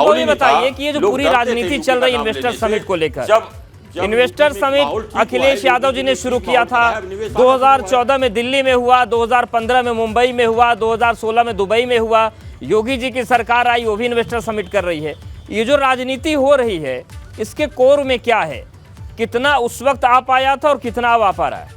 वो ये बताइए कि ये जो पूरी राजनीति चल रही इन्वेस्टर समिट को लेकर, इन्वेस्टर समिट अखिलेश यादव जी ने शुरू किया था, 2014 में दिल्ली में हुआ, 2015 में मुंबई में हुआ, 2016 में दुबई में हुआ, योगी जी की सरकार आई वो भी इन्वेस्टर समिट कर रही है। ये जो राजनीति हो रही है इसके कोर में क्या है? कितना उस वक्त आ पाया था और कितना अब आ पा रहा है?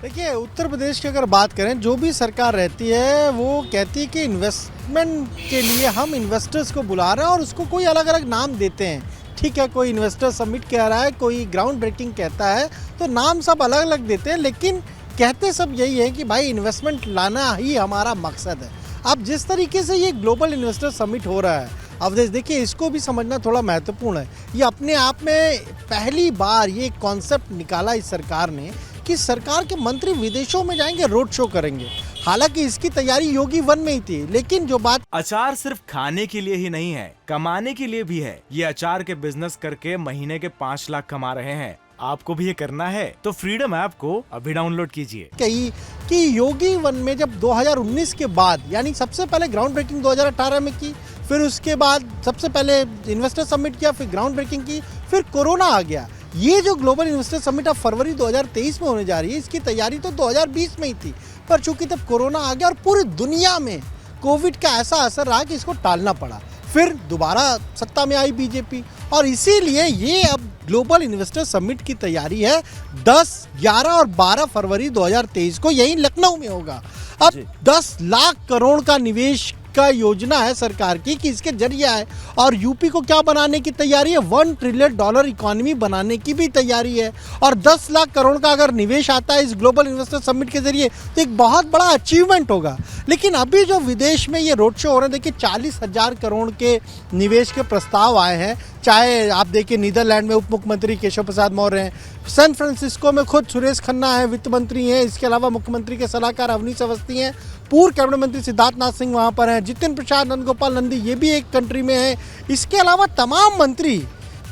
देखिए, उत्तर प्रदेश की अगर बात करें, जो भी सरकार रहती है वो कहती है कि इन्वेस्टमेंट के लिए हम इन्वेस्टर्स को बुला रहे हैं और उसको कोई अलग अलग नाम देते हैं। ठीक है, कोई इन्वेस्टर समिट कह रहा है, कोई ग्राउंड ब्रेकिंग कहता है, तो नाम सब अलग अलग देते हैं, लेकिन कहते सब यही है कि भाई इन्वेस्टमेंट लाना ही हमारा मकसद है। अब जिस तरीके से ये ग्लोबल इन्वेस्टर समिट हो रहा है अवधेश, देखिए इसको भी समझना थोड़ा महत्वपूर्ण है। ये अपने आप में पहली बार ये कॉन्सेप्ट निकाला इस सरकार ने कि सरकार के मंत्री विदेशों में जाएंगे, रोड शो करेंगे। हालांकि इसकी तैयारी योगी वन में ही थी, लेकिन जो बात, अचार सिर्फ खाने के लिए ही नहीं है, कमाने के लिए भी है। ये अचार के बिजनेस करके महीने के 5 लाख कमा रहे हैं। आपको भी ये करना है तो फ्रीडम ऐप को अभी डाउनलोड कीजिए। कही कि योगी वन में जब 2019 के बाद, यानी सबसे पहले ग्राउंड ब्रेकिंग 2018 में की, फिर उसके बाद सबसे पहले इन्वेस्टर समिट किया, फिर ग्राउंड ब्रेकिंग की, फिर कोरोना आ गया। ये जो ग्लोबल इन्वेस्टर समिट अब फरवरी 2023 में होने जा रही है, इसकी तैयारी तो 2020 में ही थी, पर चूंकि तब कोरोना आ गया और पूरी दुनिया में कोविड का ऐसा असर रहा कि इसको टालना पड़ा। फिर दोबारा सत्ता में आई बीजेपी और इसीलिए ये अब ग्लोबल इन्वेस्टर समिट की तैयारी है 10, 11 और 12 फरवरी 2023 को यही लखनऊ में होगा। अब 10 लाख करोड़ का निवेश का योजना है सरकार की कि इसके जरिए है, और यूपी को क्या बनाने की तैयारी है, $1 ट्रिलियन इकोनॉमी बनाने की भी तैयारी है। और 10 लाख करोड़ का अगर निवेश आता है इस ग्लोबल इन्वेस्टर समिट के जरिए तो एक बहुत बड़ा अचीवमेंट होगा। लेकिन अभी जो विदेश में ये रोड शो हो रहे हैं, देखिए 40,000 करोड़ के निवेश के प्रस्ताव आए हैं। चाहे आप देखिए नीदरलैंड में उप मुख्यमंत्री केशव प्रसाद मौर्य हैं, सैन फ्रांसिस्को में खुद सुरेश खन्ना है, वित्त मंत्री हैं, इसके अलावा मुख्यमंत्री के सलाहकार अवनीश अवस्थी हैं, पूर्व कैबिनेट मंत्री सिद्धार्थ नाथ सिंह वहाँ पर हैं, जितिन प्रसाद, नंदगोपाल नंदी ये भी एक कंट्री में है। इसके अलावा तमाम मंत्री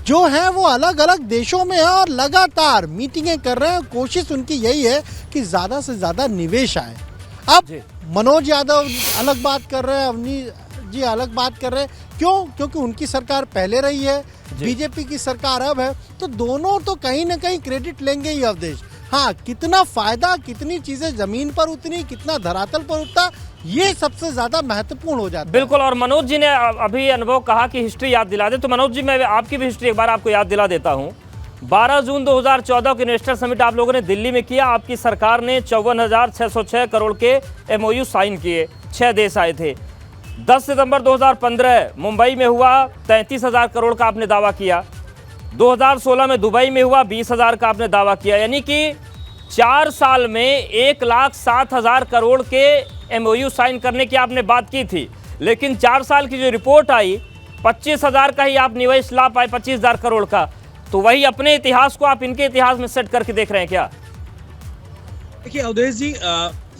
जो हैं वो अलग अलग देशों में हैं और लगातार मीटिंगें कर रहे हैं। कोशिश उनकी यही है कि ज़्यादा से ज़्यादा निवेश आए। अब मनोज यादव अलग बात कर रहे हैं, अवनीश जी अलग बात कर रहे हैं। क्यों? क्योंकि उनकी सरकार पहले रही है, बीजेपी की सरकार अब है, तो दोनों तो कहीं ना कहीं क्रेडिट लेंगे ही अवधेश। हाँ, कितना फायदा, कितनी चीजें जमीन पर उतनी, कितना धरातल पर उतरा, ये सबसे ज्यादा महत्वपूर्ण हो जाता है। बिल्कुल। और मनोज जी ने अभी अनुभव कहा कि हिस्ट्री याद दिला दे, तो मनोज जी मैं आपकी भी हिस्ट्री एक बार आपको याद दिला देता हूँ। 12 जून 2014 को इन्वेस्टर समिट आप लोगों ने दिल्ली में किया। आपकी सरकार ने 54,606 करोड़ के MOU साइन किए, 6 देश आए थे। 10 सितंबर 2015 मुंबई में हुआ, 33,000 करोड़ का आपने दावा किया। 2016 में दुबई में हुआ, 20,000 का आपने दावा किया। यानी कि 4 साल में 1,07,000 करोड़ के MOU साइन करने की आपने बात की थी। लेकिन 4 साल की जो रिपोर्ट आई, 25,000 का ही आप निवेश ला पाए, 25,000 करोड़ का। तो वही अपने इतिहास को आप इनके इतिहास में सेट करके देख रहे हैं क्या? देखिए अवधेश जी,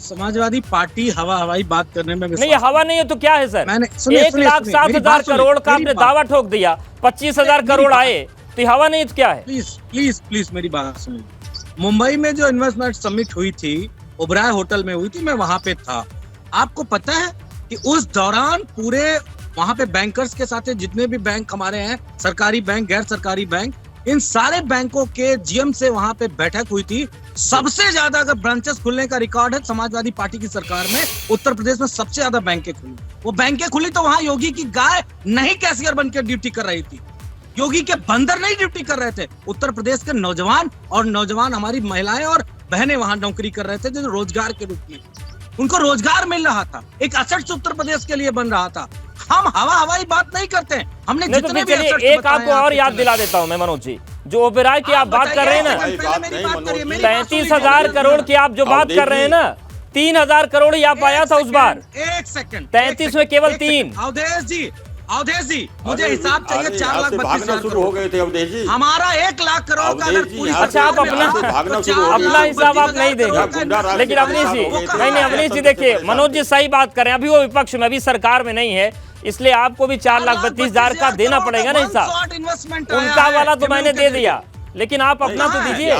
समाजवादी पार्टी हवाई बात करने में नहीं, हवा नहीं है तो क्या है सर? 1,07,000 करोड़ का आपने दावा ठोक दिया, 25,000 करोड़ आए, तो हवा नहीं तो क्या है? प्लीज मेरी बात सुनिए। मुंबई में जो इन्वेस्टमेंट समिट हुई थी, ओबराय होटल में हुई थी, मैं वहां पे था। आपको पता है कि उस दौरान पूरे वहां पे बैंकर्स के साथ जितने भी बैंक हमारे हैं, सरकारी बैंक, गैर सरकारी बैंक, इन सारे बैंकों के GM से वहां पे बैठक हुई थी। सबसे ज्यादा अगर ब्रांचेस खुलने का रिकॉर्ड है समाजवादी पार्टी की सरकार में, उत्तर प्रदेश में सबसे ज्यादा बैंकें खुली। वो बैंकें खुली तो वहां योगी की गाय नहीं कैशियर बन के ड्यूटी कर रही थी, योगी के बंदर नहीं ड्यूटी कर रहे थे। उत्तर प्रदेश के नौजवान हमारी महिलाएं और बहनें वहां नौकरी कर रहे थे, जो रोजगार के रूप में उनको रोजगार मिल रहा था, एक असट उत्तर प्रदेश के लिए बन रहा था। हम हवाई बात नहीं करते हैं। हमने जितने भी एक आपको और याद दिला देता हूं मैं मनोज जी, जो ओबेरॉय की आप बात कर रहे हैं ना, 33,000 करोड़ की आप जो बात कर रहे हैं ना, 3,000 करोड़ ही आप आया था उस बार। 1 सेकंड, 33 में केवल 3। अवधेश जी मुझे हिसाब चाहिए। 4,32,000 शुरू हो गए थे अवधेश जी। हमारा 1 लाख करोड़ का अगर पूरी, अच्छा आप अपना हिसाब आप नहीं देंगे, लेकिन अवनीश जी नहीं, अवनीश जी देखिए, मनोज जी सही बात कर रहे हैं। अभी वो विपक्ष में, अभी सरकार में नहीं है, इसलिए आपको भी 4,32,000 का देना पड़ेगा ना हिसाब। उनका वाला तो मैंने दे दिया, लेकिन आप अपना तो दीजिए।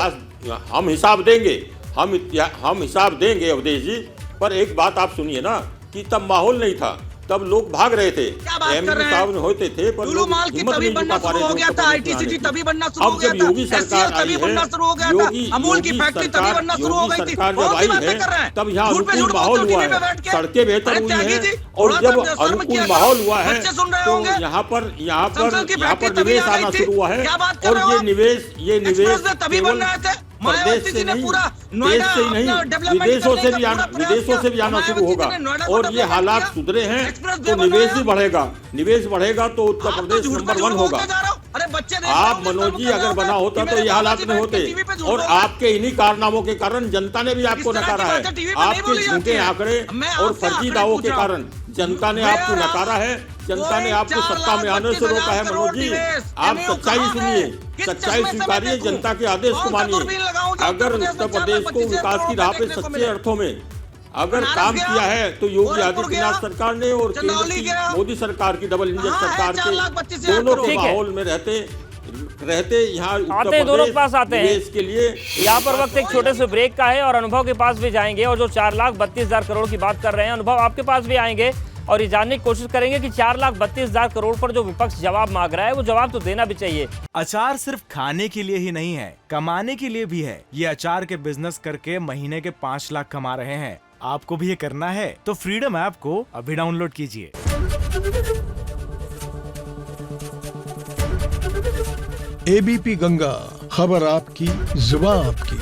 हम हिसाब देंगे, हम हिसाब देंगे अवधेश जी। पर एक बात आप सुनिए ना, कि तब माहौल नहीं था, तब लोग भाग रहे थे, क्या बात कर रहे हैं? साहब होते थे, पर लुलु लोग मॉल की हिम्मत तभी नहीं बनना जुटा पा शुरू रहे हो थे गया उत्तर था, प्रदेश में आईटीसीटी आने के। तभी बनना शुरू हो अब गया जब था, योगी सरकार SCL तभी आई बनना है, शुरू हो गया था, अमूल की योगी फैक्ट्री तभी बनना शुरू हो गई थी। सरकार कौन जब सी आई बातें है, कर रहे हैं? तब यहाँ झूठ पे अनुकूल झूठ बोलते माहौल हो हुआ टीवी पे है, बैठ के। सड़कें बेहतर अरे हुई त्यागी जी, हैं, और थोड़ा जब तो शर्म अनुकूल किया माहौल करो। हुआ है बच्चे सुन रहे तो होंगे। यहाँ पर संसद की फैक्ट्री तभी निवेश आ गई आना थी। शुरू हुआ है, क्या बात कर और रहे हो ये आप? निवेश एक्सप्रेस तभी बन केवल रहे थे, प्रदेश मायावती से जी ने नहीं, पूरा देश नोएडा से ही नहीं, अपना डेवलपमेंट विदेशों करने से का भी पूरा प्रयास विदेशों से भी किया। आना शुरू मायावती जी होगा, ने नोएडा को और ये डेवलपमेंट हालात किया। सुधरे हैं एक्सप्रेस तो वे निवेश बनाया। भी बढ़ेगा, निवेश बढ़ेगा तो उत्तर आप तो प्रदेश झूठ पे नंबर झूठ 1 होगा। बोलते जा रहे हो। अरे बच्चे देख रहे आप होंगे, मनोज शर्म जी कर अगर रहे बना होंगे होता कि तो मेरे ये हालात बाबा नहीं जी बैठ के होते, टीवी पे झूठ और बोल रहे हैं। आपके इन्हीं कारनामों के कारण जनता ने भी आपको इस तरह की नकारा बातें टीवी है, पे नहीं आपके बोली जाती झूठे है। आंकड़े मैं और आपसे फर्जी आंकड़े दावों पूछ के रहा हूं। कारण जनता ने आपको नकारा है, जनता ने आपको सत्ता में आने से रोका है। मनोज जी, आप सच्चाई सुनिए, सच्चाई स्वीकारिए, जनता के आदेश को मानिए। अगर उत्तर प्रदेश को विकास की राह पे सच्चे अर्थों में अगर काम किया है तो योगी आदित्यनाथ सरकार ने और केंद्र की मोदी सरकार की डबल इंजन सरकार के दोनों के ठीक है। माहौल में रहते यहाँ आते हैं, दोनों के पास आते हैं। निवेश के लिए यहाँ पर वक्त एक छोटे से ब्रेक का है और अनुभव के पास भी जाएंगे, और जो 4,32,000 करोड़ की बात कर रहे हैं, अनुभव आपके पास भी आएंगे और ये जानने की कोशिश करेंगे कि 4,32,000 करोड़ पर जो विपक्ष जवाब मांग रहा है वो जवाब तो देना भी चाहिए। अचार सिर्फ खाने के लिए ही नहीं है, कमाने के लिए भी है। ये अचार के बिजनेस करके महीने के 5 लाख कमा रहे हैं। आपको भी ये करना है तो फ्रीडम ऐप को अभी डाउनलोड कीजिए। एबीपी गंगा, खबर आपकी, जुबान आपकी।